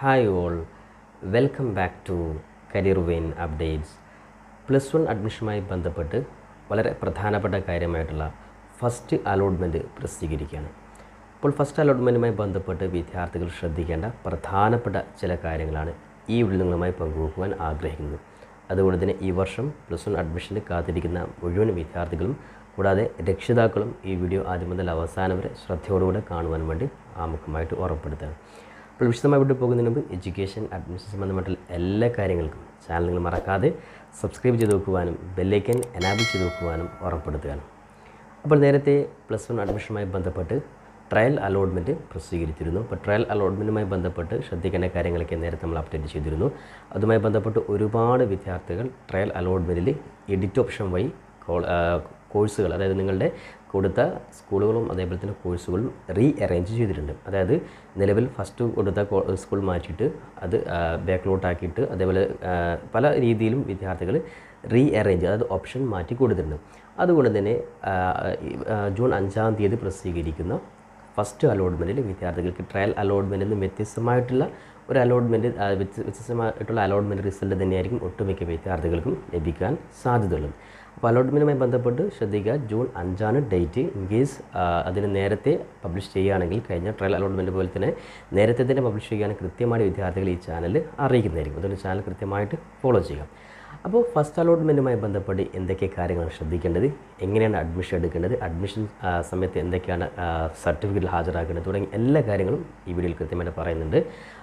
Hi all, welcome back to Career Win Updates. +1 അഡ്മിഷനുമായി ബന്ധപ്പെട്ട് വളരെ പ്രധാനപ്പെട്ട കാര്യമായിട്ടുള്ള ഫസ്റ്റ് അലോട്ട്മെൻറ്റ് പ്രസിദ്ധീകരിക്കുകയാണ്. അപ്പോൾ ഫസ്റ്റ് അലോട്ട്മെൻറ്റുമായി ബന്ധപ്പെട്ട് വിദ്യാർത്ഥികൾ ശ്രദ്ധിക്കേണ്ട പ്രധാനപ്പെട്ട ചില കാര്യങ്ങളാണ് ഈ വീഡിയോയിൽ നിങ്ങളുമായി പങ്കുവെക്കുവാൻ ആഗ്രഹിക്കുന്നത്. അതുകൊണ്ട് തന്നെ ഈ വർഷം +1 അഡ്മിഷന് കാത്തിരിക്കുന്ന മുഴുവൻ വിദ്യാർത്ഥികളും കൂടാതെ രക്ഷിതാക്കളും ഈ വീഡിയോ ആദ്യം മുതൽ അവസാനം വരെ ശ്രദ്ധയോടുകൂടെ കാണുവാൻ വേണ്ടി ആമുഖമായിട്ട് ഉറപ്പെടുത്തുകയാണ്. അപ്പോൾ വിശദമായി വിട്ടു പോകുന്നതിന് മുമ്പ് എഡ്യൂക്കേഷൻ അഡ്മിഷൻ സംബന്ധമായിട്ടുള്ള എല്ലാ കാര്യങ്ങൾക്കും ചാനൽ നിങ്ങൾ മറക്കാതെ സബ്സ്ക്രൈബ് ചെയ്ത് വെക്കുവാനും ബെല്ലൈക്കൻ എനാബിൾ ചെയ്ത് വെക്കുവാനും ഉറപ്പെടുത്തുകയാണ്. അപ്പോൾ നേരത്തെ +1 അഡ്മിഷനുമായി ബന്ധപ്പെട്ട് ട്രയൽ അലോട്ട്മെൻറ്റ് പ്രസിദ്ധീകരിച്ചിരുന്നു. അപ്പോൾ ട്രയൽ അലോട്ട്മെൻറ്റുമായി ബന്ധപ്പെട്ട് ശ്രദ്ധിക്കേണ്ട കാര്യങ്ങളൊക്കെ നേരത്തെ നമ്മൾ അപ്ഡേറ്റ് ചെയ്തിരുന്നു. അതുമായി ബന്ധപ്പെട്ട് ഒരുപാട് വിദ്യാർത്ഥികൾ ട്രയൽ അലോട്ട്മെൻറ്റിൽ എഡിറ്റ് ഓപ്ഷൻ വഴി കോഴ്സുകൾ, അതായത് നിങ്ങളുടെ കൊടുത്ത സ്കൂളുകളും അതേപോലെ തന്നെ കോഴ്സുകളും അറേഞ്ച് ചെയ്തിട്ടുണ്ട്. അതായത് നിലവിൽ ഫസ്റ്റ് കൊടുത്ത സ്കൂൾ മാറ്റിയിട്ട് അത് ബാക്കിലോട്ടാക്കിയിട്ട് അതേപോലെ പല രീതിയിലും വിദ്യാർത്ഥികൾ അറേഞ്ച്, അതായത് ഓപ്ഷൻ മാറ്റി കൊടുത്തിട്ടുണ്ട്. അതുകൊണ്ട് തന്നെ ജൂൺ 5-ാം തീയതി പ്രസിദ്ധീകരിക്കുന്ന ഫസ്റ്റ് അലോട്ട്മെൻറ്റിൽ വിദ്യാർത്ഥികൾക്ക് ട്രയൽ അലോട്ട്മെൻറ്റിൽ നിന്ന് വ്യത്യസ്തമായിട്ടുള്ള ഒരു അലോട്ട്മെൻറ്റ് വ്യത്യസ്തമായിട്ടുള്ള അലോട്ട്മെൻറ്റ് റിസൾട്ട് തന്നെയായിരിക്കും ഒട്ടുമിക്ക വിദ്യാർത്ഥികൾക്കും ലഭിക്കാൻ സാധ്യതയുള്ളത്. അപ്പോൾ അലോട്ട്മെൻറ്റുമായി ബന്ധപ്പെട്ട് ശ്രദ്ധിക്കുക, ജൂൺ 5-ആണ് ഡേറ്റ്. ഇൻ കേസ് അതിന് നേരത്തെ പബ്ലിഷ് ചെയ്യുകയാണെങ്കിൽ, കഴിഞ്ഞ ട്രയൽ അലോട്ട്മെൻറ്റ് പോലെ തന്നെ നേരത്തെ തന്നെ പബ്ലിഷ് ചെയ്യുകയാണെങ്കിൽ കൃത്യമായിട്ട് വിദ്യാർത്ഥികൾ ഈ ചാനൽ അറിയിക്കുന്നതായിരിക്കും. അതുകൊണ്ട് ചാനൽ കൃത്യമായിട്ട് ഫോളോ ചെയ്യാം. അപ്പോൾ ഫസ്റ്റ് അലോട്ട്മെൻറ്റുമായി ബന്ധപ്പെട്ട് എന്തൊക്കെ കാര്യങ്ങളാണ് ശ്രദ്ധിക്കേണ്ടത്, എങ്ങനെയാണ് അഡ്മിഷൻ എടുക്കേണ്ടത്, അഡ്മിഷൻ സമയത്ത് എന്തൊക്കെയാണ് സർട്ടിഫിക്കറ്റ് ഹാജരാക്കേണ്ടത് തുടങ്ങി എല്ലാ കാര്യങ്ങളും ഈ വീഡിയോയിൽ കൃത്യമായിട്ട് പറയുന്നുണ്ട്.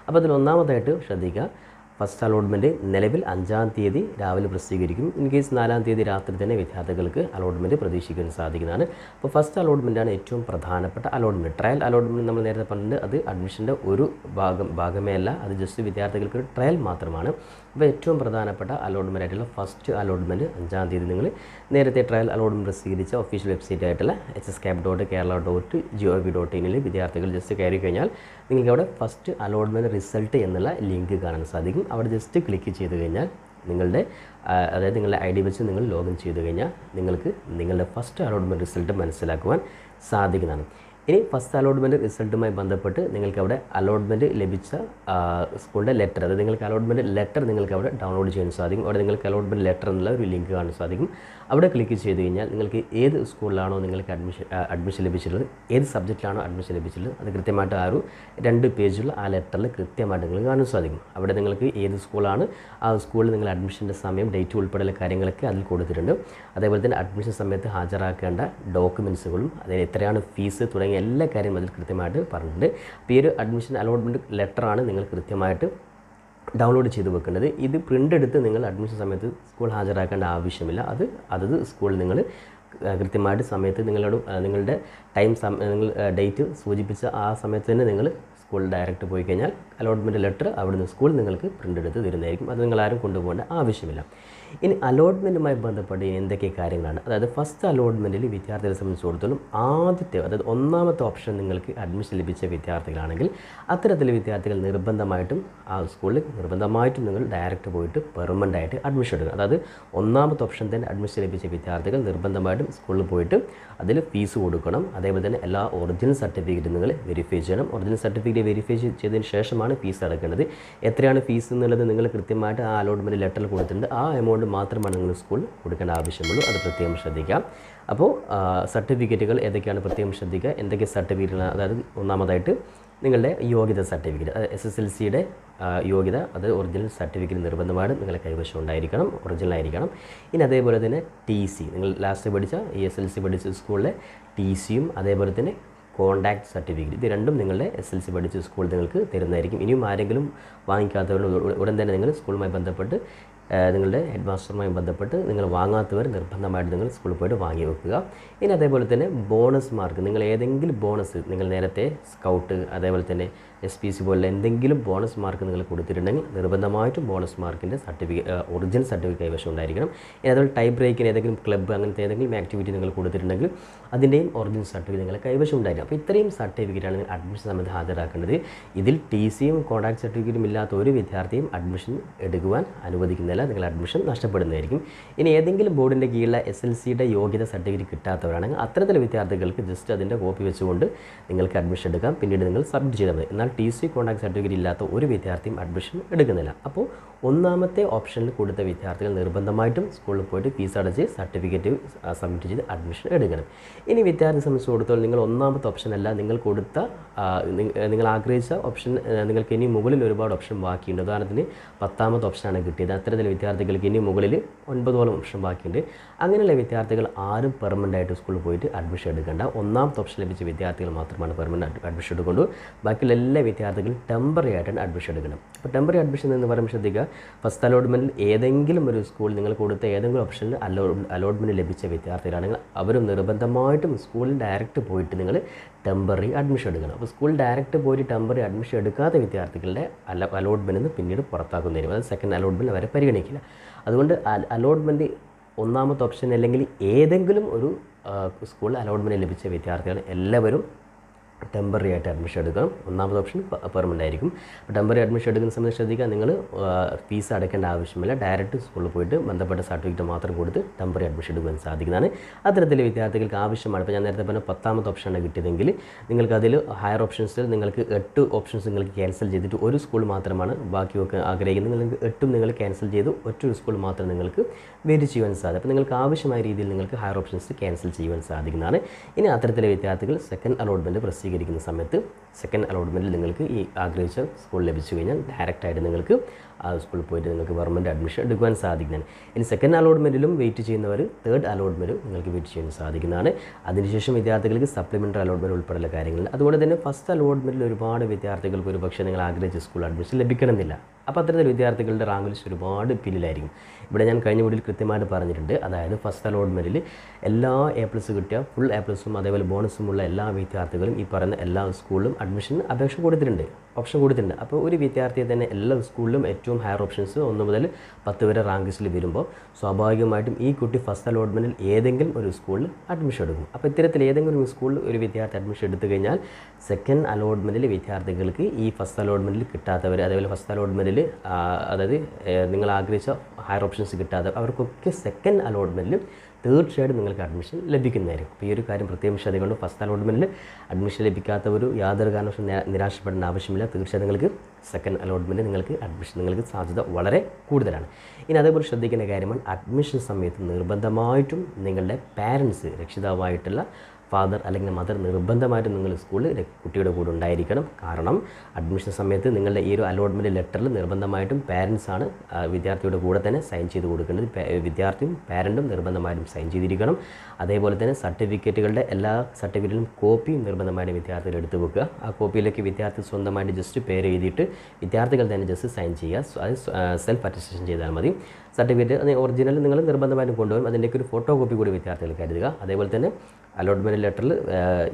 അപ്പോൾ അതിൽ ഒന്നാമതായിട്ട് ശ്രദ്ധിക്കുക, ഫസ്റ്റ് അലോട്ട്മെൻറ്റ് നിലവിൽ 5-ാം തീയതി രാവിലെ പ്രസിദ്ധീകരിക്കും. ഇൻ കേസ് 4-ാം തീയതി രാത്രി തന്നെ വിദ്യാർത്ഥികൾക്ക് അലോട്ട്മെൻറ്റ് പ്രതീക്ഷിക്കാൻ സാധിക്കുന്നതാണ്. അപ്പോൾ ഫസ്റ്റ് അലോട്ട്മെൻറ്റാണ് ഏറ്റവും പ്രധാനപ്പെട്ട അലോട്ട്മെൻറ്റ്. ട്രയൽ അലോട്ട്മെൻറ്റ് നമ്മൾ നേരത്തെ പറഞ്ഞിട്ടുണ്ട്, അത് അഡ്മിഷൻ്റെ ഒരു ഭാഗമേ അല്ല, അത് ജസ്റ്റ് വിദ്യാർത്ഥികൾക്ക് ഒരു ട്രയൽ മാത്രമാണ്. അപ്പോൾ ഏറ്റവും പ്രധാനപ്പെട്ട അലോട്ട്മെൻറ്റ് ആയിട്ടുള്ള ഫസ്റ്റ് അലോട്ട്മെൻറ്റ് 5-ാം തീയതി നിങ്ങൾ നേരത്തെ ട്രയൽ അലോട്ട്മെൻറ്റ് പ്രസിദ്ധീകരിച്ച ഒഫീഷ്യൽ വെബ്സൈറ്റ് ആയിട്ടുള്ള hscap.kerala.gov.in വിദ്യാർത്ഥികൾ ജസ്റ്റ് കയറി കഴിഞ്ഞാൽ നിങ്ങൾക്ക് അവിടെ ഫസ്റ്റ് അലോട്ട്മെൻറ്റ് റിസൾട്ട് എന്നുള്ള ലിങ്ക് കാണാൻ സാധിക്കും. അവിടെ ജസ്റ്റ് ക്ലിക്ക് ചെയ്ത് കഴിഞ്ഞാൽ അതായത് നിങ്ങളുടെ ID വെച്ച് നിങ്ങൾ ലോഗിൻ ചെയ്ത് കഴിഞ്ഞാൽ നിങ്ങൾക്ക് നിങ്ങളുടെ ഫസ്റ്റ് അലോട്ട്മെൻറ്റ് റിസൾട്ട് മനസ്സിലാക്കുവാൻ സാധിക്കുന്നതാണ്. ഇനി ഫസ്റ്റ് അലോട്ട്മെൻറ്റ് റിസൾട്ടുമായി ബന്ധപ്പെട്ട് നിങ്ങൾക്ക് അവിടെ അലോട്ട്മെൻറ്റ് ലഭിച്ച സ്കൂളിൻ്റെ ലെറ്റർ, അതായത് നിങ്ങൾക്ക് അലോട്ട്മെൻറ്റ് ലെറ്റർ നിങ്ങൾക്ക് അവിടെ ഡൗൺലോഡ് ചെയ്യാൻ സാധിക്കും. അവിടെ നിങ്ങൾക്ക് അലോട്ട്മെൻറ്റ് ലെറ്റർ എന്നുള്ള ഒരു ലിങ്ക് കാണാൻ സാധിക്കും. അവിടെ ക്ലിക്ക് ചെയ്ത് കഴിഞ്ഞാൽ നിങ്ങൾക്ക് ഏത് സ്കൂളിലാണോ നിങ്ങൾക്ക് അഡ്മിഷൻ ലഭിച്ചിട്ടുള്ളത്, ഏത് സബ്ജക്റ്റിലാണോ അഡ്മിഷൻ ലഭിച്ചിട്ടുള്ളത്, അത് കൃത്യമായിട്ട് ആ ഒരു 2 പേജുള്ള ആ ലെറ്ററിൽ കൃത്യമായിട്ട് നിങ്ങൾക്ക് കാണാൻ സാധിക്കും. അവിടെ നിങ്ങൾക്ക് ഏത് സ്കൂളാണ്, ആ സ്കൂളിൽ നിങ്ങൾ അഡ്മിഷൻ്റെ സമയം, ഡേറ്റ് ഉൾപ്പെടെയുള്ള കാര്യങ്ങളൊക്കെ അതിൽ കൊടുത്തിട്ടുണ്ട്. അതേപോലെ തന്നെ അഡ്മിഷൻ സമയത്ത് ഹാജരാക്കേണ്ട ഡോക്യുമെൻറ്റ്സുകളും അതിന് എത്രയാണ് ഫീസ് തുടങ്ങിയ എല്ലാ കാര്യങ്ങളും അതിൽ കൃത്യമായിട്ട് പറഞ്ഞിട്ടുണ്ട്. അപ്പോൾ ഈ ഒരു അഡ്മിഷൻ അലോട്ട്മെൻറ്റ് ലെറ്ററാണ് നിങ്ങൾ കൃത്യമായിട്ട് ഡൗൺലോഡ് ചെയ്ത് വെക്കേണ്ടത്. ഇത് പ്രിൻ്റ് എടുത്ത് നിങ്ങൾ അഡ്മിഷൻ സമയത്ത് സ്കൂൾ ഹാജരാക്കേണ്ട ആവശ്യമില്ല. അതത് സ്കൂളിൽ നിങ്ങൾ കൃത്യമായിട്ട് സമയത്ത് നിങ്ങളുടെ നിങ്ങൾ ഡേറ്റ് സൂചിപ്പിച്ച ആ സമയത്ത് തന്നെ നിങ്ങൾ സ്കൂളിൽ ഡയറക്റ്റ് പോയി കഴിഞ്ഞാൽ അലോട്ട്മെൻറ്റ് ലെറ്റർ അവിടുന്ന് സ്കൂൾ നിങ്ങൾക്ക് പ്രിൻ്റ് എടുത്ത് തരുന്നതായിരിക്കും. അത് നിങ്ങളാരും കൊണ്ടുപോകേണ്ട ആവശ്യമില്ല. ഇനി അലോട്ട്മെൻറ്റുമായി ബന്ധപ്പെട്ട് എന്തൊക്കെ കാര്യങ്ങളാണ്, അതായത് ഫസ്റ്റ് അലോട്ട്മെൻറ്റിൽ വിദ്യാർത്ഥികളെ സംബന്ധിച്ചിടത്തോളം ആദ്യത്തെ, അതായത് 1-ാമത്തെ ഓപ്ഷൻ നിങ്ങൾക്ക് അഡ്മിഷൻ ലഭിച്ച വിദ്യാർത്ഥികളാണെങ്കിൽ അത്തരത്തിലെ വിദ്യാർത്ഥികൾ നിർബന്ധമായിട്ടും ആ സ്കൂളിൽ നിങ്ങൾ ഡയറക്റ്റ് പോയിട്ട് പെർമനൻ്റ് ആയിട്ട് അഡ്മിഷൻ എടുക്കുക. അതായത് 1-ാമത്തെ ഓപ്ഷൻ തന്നെ അഡ്മിഷൻ ലഭിച്ച വിദ്യാർത്ഥികൾ നിർബന്ധമായിട്ടും സ്കൂളിൽ പോയിട്ട് അതിൽ ഫീസ് കൊടുക്കണം. അതേപോലെ തന്നെ എല്ലാ ഒറിജിനൽ സർട്ടിഫിക്കറ്റ് നിങ്ങൾ വെരിഫൈ ചെയ്യണം. ഒറിജിനൽ സർട്ടിഫിക്കറ്റ് വെരിഫൈ ചെയ്തതിന് ശേഷമാണ് ഫീസ് അടക്കേണ്ടത്. എത്രയാണ് ഫീസ് എന്നുള്ളത് നിങ്ങൾ കൃത്യമായിട്ട് ആ അലോട്ട്മെൻറ്റ് ലെറ്ററിൽ കൊടുത്തിട്ടുണ്ട്. ആ എമൗണ്ട് മാത്രമാണ് നിങ്ങൾ സ്കൂളിൽ കൊടുക്കേണ്ട ആവശ്യമുള്ളൂ. അത് പ്രത്യേകം ശ്രദ്ധിക്കാം. അപ്പോൾ സർട്ടിഫിക്കറ്റുകൾ ഏതൊക്കെയാണ് പ്രത്യേകം ശ്രദ്ധിക്കുക. എന്തൊക്കെ സർട്ടിഫിക്കറ്റുകളാണ്, അതായത് ഒന്നാമതായിട്ട് നിങ്ങളുടെ യോഗ്യത സർട്ടിഫിക്കറ്റ്, അത് SSLCയുടെ യോഗ്യത, അത് ഒറിജിനൽ സർട്ടിഫിക്കറ്റ് നിർബന്ധമായിട്ടും നിങ്ങളുടെ കൈവശം ഉണ്ടായിരിക്കണം, ഒറിജിനൽ ആയിരിക്കണം. ഇനി അതേപോലെ തന്നെ TC, നിങ്ങൾ ലാസ്റ്റ് പഠിച്ച SSLC പഠിച്ച സ്കൂളിലെ TCയും അതേപോലെ തന്നെ കോൺടാക്റ്റ് സർട്ടിഫിക്കറ്റ്, ഇത് രണ്ടും നിങ്ങളുടെ SSLC പഠിച്ച സ്കൂൾ നിങ്ങൾക്ക് തരുന്നതായിരിക്കും. ഇനിയും ആരെങ്കിലും വാങ്ങിക്കാത്തവർ ഉടൻ തന്നെ നിങ്ങൾ സ്കൂളുമായി ബന്ധപ്പെട്ട് നിങ്ങളുടെ ഹെഡ് മാസ്റ്ററുമായി ബന്ധപ്പെട്ട് നിങ്ങൾ വാങ്ങാത്തവർ നിർബന്ധമായിട്ട് നിങ്ങൾ സ്കൂളിൽ പോയിട്ട് വാങ്ങി വെക്കുക. ഇനി അതേപോലെ തന്നെ ബോണസ് മാർക്ക്, നിങ്ങൾ ഏതെങ്കിലും ബോണസ്, നിങ്ങൾ നേരത്തെ സ്കൗട്ട് അതേപോലെ തന്നെ SPC പോലുള്ള എന്തെങ്കിലും ബോണസ് മാർക്ക് നിങ്ങൾ കൊടുത്തിട്ടുണ്ടെങ്കിൽ നിർബന്ധമായിട്ടും ബോണസ് മാർക്കിൻ്റെ ഒറിജിനൽ സർട്ടിഫിക്കറ്റ് കൈവശം ഉണ്ടായിരിക്കണം. ഇനി അതുപോലെ ടൈ ബ്രേക്കിന് ഏതെങ്കിലും ക്ലബ്ബ് അങ്ങനത്തെ ഏതെങ്കിലും ആക്ടിവിറ്റി നിങ്ങൾ കൊടുത്തിട്ടുണ്ടെങ്കിൽ അതിൻ്റെയും ഒറിജിനൽ സർട്ടിഫിക്കറ്റ് നിങ്ങൾ കൈവശം ഉണ്ടായിരിക്കും. അപ്പോൾ ഇത്രയും സർട്ടിഫിക്കറ്റാണ് നിങ്ങൾ അഡ്മിഷൻ സമയത്ത് ഹാജരാക്കേണ്ടത്. ഇതിൽ TCയും കോൺടാക്ട് സർട്ടിഫിക്കറ്റും ഇല്ലാത്ത ഒരു വിദ്യാർത്ഥിയും അഡ്മിഷൻ എടുക്കുവാൻ അനുവദിക്കുന്നില്ല. നിങ്ങൾ അഡ്മിഷൻ നഷ്ടപ്പെടുന്നതായിരിക്കും. ഇനി ഏതെങ്കിലും ബോർഡിൻ്റെ കീഴിലെ SSLCയുടെ യോഗ്യത സർട്ടിഫിക്കറ്റ് കിട്ടാത്തവരാണെങ്കിൽ അത്തരത്തിലുള്ള വിദ്യാർത്ഥികൾക്ക് ജസ്റ്റ് അതിൻ്റെ കോപ്പി വെച്ചുകൊണ്ട് നിങ്ങൾക്ക് അഡ്മിഷൻ എടുക്കാം. പിന്നീട് നിങ്ങൾ സബ്മിറ്റ് ചെയ്താൽ മതി. എന്നാൽ എന്നാൽ TC കോൺടാക്ട് സർട്ടിഫിക്കറ്റ് ഇല്ലാത്ത ഒരു വിദ്യാർത്ഥിയും അഡ്മിഷൻ എടുക്കുന്നില്ല. അപ്പോൾ ഒന്നാമത്തെ ഓപ്ഷനിൽ കൊടുത്ത വിദ്യാർത്ഥികൾ നിർബന്ധമായിട്ടും സ്കൂളിൽ പോയിട്ട് ഫീസ് അടച്ച് സർട്ടിഫിക്കറ്റ് സബ്മിറ്റ് ചെയ്ത് അഡ്മിഷൻ എടുക്കണം. ഇനി വിദ്യാർത്ഥി സംബന്ധിച്ച് കൊടുത്താൽ നിങ്ങൾ ഒന്നാമത്തെ ഓപ്ഷനല്ല, നിങ്ങൾ കൊടുത്ത നിങ്ങൾ ആഗ്രഹിച്ച ഓപ്ഷൻ നിങ്ങൾക്ക് ഇനി മുകളിൽ ഒരുപാട് ഓപ്ഷൻ ബാക്കിയുണ്ട്. ഉദാഹരണത്തിന് 10ാമത്തെ ഓപ്ഷനാണ് കിട്ടിയത്. അത്തരത്തിൽ വിദ്യാർത്ഥികൾക്ക് ഇനി മുകളിൽ 9ഓളം ഓപ്ഷൻ ബാക്കിയുണ്ട്. അങ്ങനെയുള്ള വിദ്യാർത്ഥികൾ ആരും പെർമനൻ്റ് ആയിട്ട് സ്കൂളിൽ പോയിട്ട് അഡ്മിഷൻ എടുക്കേണ്ട. ഒന്നാമത്തെ ഓപ്ഷൻ ലഭിച്ച വിദ്യാർത്ഥികൾ മാത്രമാണ് പെർമനൻ്റ് അഡ്മിഷൻ എടുക്കൊണ്ടു. ബാക്കിയുള്ള എല്ലാ വിദ്യാർത്ഥികളും ടെമ്പററി ആയിട്ടാണ് അഡ്മിഷൻ എടുക്കണം. അപ്പോൾ ടെമ്പററി അഡ്മിഷൻ എന്ന് പറയുമ്പോൾ ശ്രദ്ധിക്കുക, ഫസ്റ്റ് അലോട്ട്മെൻറ്റിൽ ഏതെങ്കിലും ഒരു സ്കൂൾ നിങ്ങൾ കൊടുത്ത ഏതെങ്കിലും ഓപ്ഷനിൽ അലോട്ട്മെൻറ്റ് ലഭിച്ച വിദ്യാർത്ഥികളാണെങ്കിൽ അവരും നിർബന്ധമായിട്ടും സ്കൂളിൽ ഡയറക്റ്റ് പോയിട്ട് നിങ്ങൾ ടെമ്പററി അഡ്മിഷൻ എടുക്കണം. അപ്പോൾ സ്കൂൾ ഡയറക്റ്റ് പോയിട്ട് ടെമ്പററി അഡ്മിഷൻ എടുക്കാത്ത വിദ്യാർത്ഥികളുടെ അലോട്ട്മെൻറ്റിൽ നിന്ന് പിന്നീട് പുറത്താക്കുന്നതിനും അത് സെക്കൻഡ് അലോട്ട്മെൻറ്റ് അവരെ പരിഗണിക്കില്ല. അതുകൊണ്ട് അലോട്ട്മെൻറ്റ് ഒന്നാമത്തെ ഓപ്ഷൻ അല്ലെങ്കിൽ ഏതെങ്കിലും ഒരു സ്കൂളിൽ അലോട്ട്മെൻറ്റ് ലഭിച്ച വിദ്യാർത്ഥികൾ എല്ലാവരും ടെമ്പററി ആയിട്ട് അഡ്മിഷൻ എടുക്കണം. ഒന്നാമത്തെ ഓപ്ഷൻ പെർമനൻ്റ് ആയിരിക്കും. അപ്പോൾ ടെമ്പററി അഡ്മിഷൻ എടുക്കുന്ന സമയത്ത് ശ്രദ്ധിക്കുക, നിങ്ങൾ ഫീസ് അടയ്ക്കേണ്ട ആവശ്യമില്ല. ഡയറക്റ്റ് സ്കൂളിൽ പോയിട്ട് ബന്ധപ്പെട്ട സർട്ടിഫിക്കറ്റ് മാത്രം കൊടുത്ത് ടെമ്പററി അഡ്മിഷൻ എടുക്കാൻ സാധിക്കുന്നതാണ്. അത്തരത്തിൽ വിദ്യാർത്ഥികൾക്ക് ആവശ്യമാണ്. ഇപ്പോൾ ഞാൻ നേരത്തെ പറഞ്ഞ 10ാമത്തെ ഓപ്ഷനാണ് കിട്ടിയതെങ്കിൽ നിങ്ങൾക്ക് അതിൽ ഹയർ ഓപ്ഷൻസിൽ നിങ്ങൾക്ക് 8 ഓപ്ഷൻസ് നിങ്ങൾക്ക് ക്യാൻസൽ ചെയ്തിട്ട് ഒരു സ്കൂൾ മാത്രമാണ് ബാക്കിയൊക്കെ ആഗ്രഹിക്കുന്നത്. നിങ്ങൾക്ക് 8ഉം നിങ്ങൾ ക്യാൻസൽ ചെയ്ത് ഒറ്റൊരു സ്കൂൾ മാത്രം നിങ്ങൾക്ക് വെയിറ്റ് ചെയ്യാൻ സാധിക്കും. അപ്പോൾ നിങ്ങൾക്ക് ആവശ്യമായ രീതിയിൽ നിങ്ങൾക്ക് ഹയർ ഓപ്ഷൻസ് ക്യാൻസൽ ചെയ്യാൻ സാധിക്കുന്നതാണ്. ഇനി അത്തരത്തിലെ വിദ്യാർത്ഥികൾ സെക്കൻഡ് അലോട്ട്മെൻറ്റ് പ്രസിദ്ധീകരിക്കുന്ന സമയത്ത് സെക്കൻഡ് അലോട്ട്മെൻറ്റിൽ നിങ്ങൾക്ക് ഈ ആഗ്രഹിച്ച സ്കൂൾ ലഭിച്ചു കഴിഞ്ഞാൽ ഡയറക്റ്റായിട്ട് നിങ്ങൾക്ക് ആ സ്കൂളിൽ പോയിട്ട് നിങ്ങൾക്ക് ഗവൺമെൻറ് അഡ്മിഷൻ എടുക്കുവാൻ സാധിക്കുന്നതാണ്. ഇനി സെക്കൻഡ് അലോട്ട്മെൻറ്റിലും വെയിറ്റ് ചെയ്യുന്നവർ തേർഡ് അലോട്ട്മെൻറ്റും നിങ്ങൾക്ക് വെയിറ്റ് ചെയ്യാൻ സാധിക്കുന്നതാണ്. അതിനുശേഷം വിദ്യാർത്ഥികൾക്ക് സപ്ലിമെൻ്ററി അലോട്ട്മെൻറ്റ് ഉൾപ്പെടെയുള്ള കാര്യങ്ങൾ. അതുകൊണ്ട് തന്നെ ഫസ്റ്റ് അലോട്ട്മെൻറ്റിൽ ഒരുപാട് വിദ്യാർത്ഥികൾക്ക് ഒരു പക്ഷേ നിങ്ങൾ ആഗ്രഹിച്ച സ്കൂൾ അഡ്മിഷൻ ലഭിക്കണമെന്നില്ല. അപ്പോൾ അത്തരത്തിൽ വിദ്യാർത്ഥികളുടെ റാങ്ക് ലിസ്റ്റ് ഒരുപാട് പിന്നിലായിരിക്കും. ഇവിടെ ഞാൻ കഴിഞ്ഞ വീഡിയോയിൽ കൃത്യമായിട്ട് പറഞ്ഞിട്ടുണ്ട്. അതായത് ഫസ്റ്റ് അലോട്ട്മെൻറ്റിൽ എല്ലാ A+ കിട്ടിയ ഫുൾ A+ഉം അതേപോലെ ബോണസും ഉള്ള എല്ലാ വിദ്യാർത്ഥികളും ഈ പറയുന്ന എല്ലാ സ്കൂളിലും അഡ്മിഷൻ അപേക്ഷ കൊടുത്തിട്ടുണ്ട്, ഓപ്ഷൻ കൊടുത്തിട്ടുണ്ട്. അപ്പോൾ ഒരു വിദ്യാർത്ഥിയെ തന്നെ എല്ലാ സ്കൂളിലും ഏറ്റവും ഹയർ ഓപ്ഷൻസ് 1 മുതൽ 10 വരെ റാങ്ക് ലിസ്റ്റിൽ വരുമ്പോൾ സ്വാഭാവികമായിട്ടും ഈ കുട്ടി ഫസ്റ്റ് അലോട്ട്മെൻറ്റിൽ ഏതെങ്കിലും ഒരു സ്കൂളിൽ അഡ്മിഷൻ എടുക്കും. അപ്പോൾ ഇത്തരത്തിൽ ഏതെങ്കിലും ഒരു സ്കൂളിൽ ഒരു വിദ്യാർത്ഥി അഡ്മിഷൻ എടുത്തു കഴിഞ്ഞാൽ സെക്കൻഡ് അലോട്ട്മെൻറ്റിൽ വിദ്യാർത്ഥികൾക്ക് ഈ ഫസ്റ്റ് അലോട്ട്മെൻറ്റിൽ കിട്ടാത്തവർ അതേപോലെ ഫസ്റ്റ് അലോട്ട്മെൻറ്റിൽ അതായത് നിങ്ങൾ ആഗ്രഹിച്ച ഹയർ ഓപ്ഷൻസ് കിട്ടാതെ അവർക്കൊക്കെ സെക്കൻഡ് അലോട്ട്മെൻറ്റിൽ തീർച്ചയായിട്ടും നിങ്ങൾക്ക് അഡ്മിഷൻ ലഭിക്കുന്നതായിരിക്കും. അപ്പോൾ ഈ ഒരു കാര്യം പ്രത്യേകം ശ്രദ്ധിക്കണം. ഫസ്റ്റ് അലോട്ട്മെൻറ്റിൽ അഡ്മിഷൻ ലഭിക്കാത്തവർ യാതൊരു കാരണവശാലും നിരാശപ്പെടേണ്ട ആവശ്യമില്ല. തീർച്ചയായും നിങ്ങൾക്ക് സെക്കൻഡ് അലോട്ട്മെൻറ്റ് നിങ്ങൾക്ക് സാധ്യത വളരെ കൂടുതലാണ്. ഇനി അതേപോലെ ശ്രദ്ധിക്കേണ്ട കാര്യമാണ്, അഡ്മിഷൻ സമയത്ത് നിർബന്ധമായിട്ടും നിങ്ങളുടെ പാരൻസ് രക്ഷിതാവായിട്ടുള്ള ഫാദർ അല്ലെങ്കിൽ മദർ നിർബന്ധമായിട്ടും നിങ്ങൾ സ്കൂളിൽ കുട്ടിയുടെ കൂടെ ഉണ്ടായിരിക്കണം. കാരണം അഡ്മിഷൻ സമയത്ത് നിങ്ങളുടെ ഈ ഒരു അലോട്ട്മെൻറ്റ് ലെറ്ററിൽ നിർബന്ധമായിട്ടും പാരൻസാണ് വിദ്യാർത്ഥിയുടെ കൂടെ തന്നെ സൈൻ ചെയ്ത് കൊടുക്കേണ്ടത്. വിദ്യാർത്ഥിയും പാരൻറ്റും നിർബന്ധമായിട്ടും സൈൻ ചെയ്തിരിക്കണം. അതേപോലെ തന്നെ സർട്ടിഫിക്കറ്റുകളുടെ എല്ലാ സർട്ടിഫിക്കറ്റിലും കോപ്പിയും നിർബന്ധമായിട്ടും വിദ്യാർത്ഥികൾ എടുത്തു വെക്കുക. ആ കോപ്പിയിലേക്ക് വിദ്യാർത്ഥി സ്വന്തമായിട്ട് ജസ്റ്റ് പേര് എഴുതിയിട്ട് വിദ്യാർത്ഥികൾ തന്നെ ജസ്റ്റ് സൈൻ ചെയ്യുക. അത് സെൽഫ് അറ്റസ്റ്റേഷൻ ചെയ്താൽ മതി. സർട്ടിഫിക്കറ്റ് അത് ഒറിജിനൽ നിങ്ങൾ നിർബന്ധമായിട്ടും കൊണ്ടുപോകും. അതിൻ്റെയൊക്കെ ഒരു ഫോട്ടോ കോപ്പി കൂടി വിദ്യാർത്ഥികൾ കരുതുക. അതേപോലെ തന്നെ അലോട്ട്മെൻറ്റ് ലെറ്ററിൽ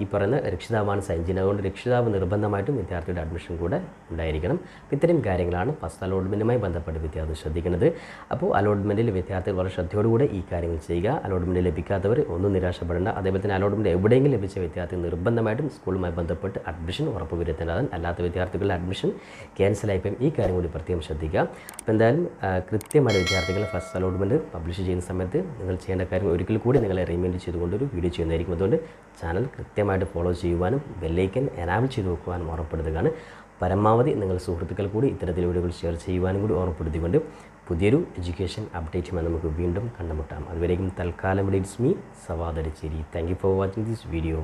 ഈ പറയുന്ന രക്ഷിതാവാണ് സൈൻ ചെയ്യുന്നത്. അതുകൊണ്ട് രക്ഷിതാവ് നിർബന്ധമായിട്ടും വിദ്യാർത്ഥിയുടെ അഡ്മിഷൻ കൂടെ ഉണ്ടായിരിക്കണം. ഇത്തരം കാര്യങ്ങളാണ് ഫസ്റ്റ് അലോട്ട്മെൻറ്റുമായി ബന്ധപ്പെട്ട് വിദ്യാർത്ഥി ശ്രദ്ധിക്കുന്നത്. അപ്പോൾ അലോട്ട്മെൻറ്റിൽ വിദ്യാർത്ഥികൾ വളരെ ശ്രദ്ധയോടുകൂടെ ഈ കാര്യങ്ങൾ ചെയ്യുക. അലോട്ട്മെൻറ്റ് ലഭിക്കാത്തവർ ഒന്നും നിരാശപ്പെടേണ്ട. അതേപോലെ തന്നെ അലോട്ട്മെൻറ്റ് എവിടെയെങ്കിലും ലഭിച്ച വിദ്യാർത്ഥി നിർബന്ധമായിട്ടും സ്കൂളുമായി ബന്ധപ്പെട്ട് അഡ്മിഷൻ ഉറപ്പുവരുത്തേണ്ടതാണ്. അല്ലാത്ത വിദ്യാർത്ഥികളുടെ അഡ്മിഷൻ ക്യാൻസലായിപ്പോയി. ഈ കാര്യം കൂടി പ്രത്യേകം ശ്രദ്ധിക്കുക. അപ്പോൾ എന്തായാലും കൃത്യമായ വിദ്യാർത്ഥികൾ ഫസ്റ്റ് അലോട്ട്മെൻറ്റ് പബ്ലിഷ് ചെയ്യുന്ന സമയത്ത് നിങ്ങൾ ചെയ്യേണ്ട കാര്യം ഒരിക്കൽ കൂടി നിങ്ങളെ റിമൈൻഡ് ചെയ്തുകൊണ്ടൊരു വീഡിയോ ചെയ്യുന്നതായിരിക്കും. അതുകൊണ്ട് ചാനൽ കൃത്യമായിട്ട് ഫോളോ ചെയ്യുവാനും ബെല്ലൈക്കൻ എനാബിൾ ചെയ്ത് വെക്കുവാനും ഓർമ്മപ്പെടുത്തുകയാണ്. പരമാവധി നിങ്ങൾ സുഹൃത്തുക്കൾ കൂടി ഇത്തരത്തിൽ വീഡിയോകൾ ഷെയർ ചെയ്യുവാനും കൂടി ഓർമ്മപ്പെടുത്തിക്കൊണ്ട് പുതിയൊരു എഡ്യൂക്കേഷൻ അപ്ഡേറ്റുമായി നമുക്ക് വീണ്ടും കണ്ടുമുട്ടാം. അതുവരേക്കും തൽക്കാലം it's me Sawad Aricheri. Thank you for watching this video.